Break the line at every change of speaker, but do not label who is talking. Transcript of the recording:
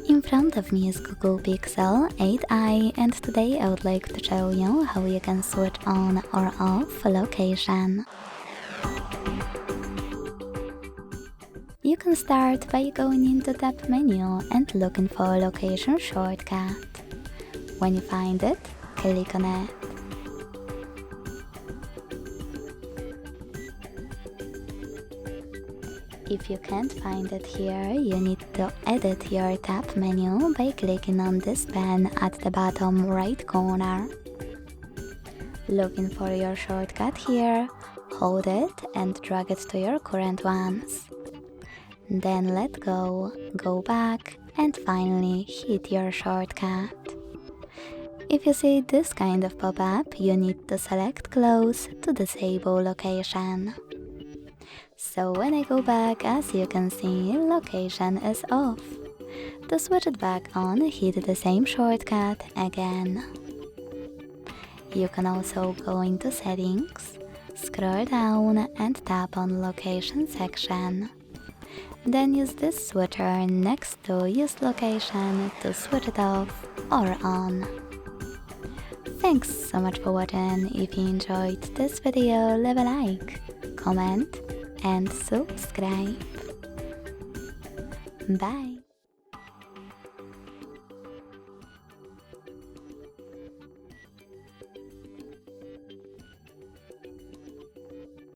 In front of me is Google Pixel 8i, and today I would like to show you how you can switch on or off location. You can start by going into Tap menu and looking for a location shortcut. When you find it, click on it. If you can't find it here, you need to edit your Tap menu by clicking on this pen at the bottom right corner. Looking for your shortcut here, hold it and drag it to your current ones. Then let go, go back, and finally hit your shortcut. If you see this kind of pop-up, you need to select Close to disable location. So when I go back, as you can see, location is off. To switch it back on, hit the same shortcut again. You can also go into Settings, scroll down and tap on Location section. Then use this switcher next to Use Location to switch it off or on. Thanks so much for watching. If you enjoyed this video, leave a like, comment and subscribe. Bye!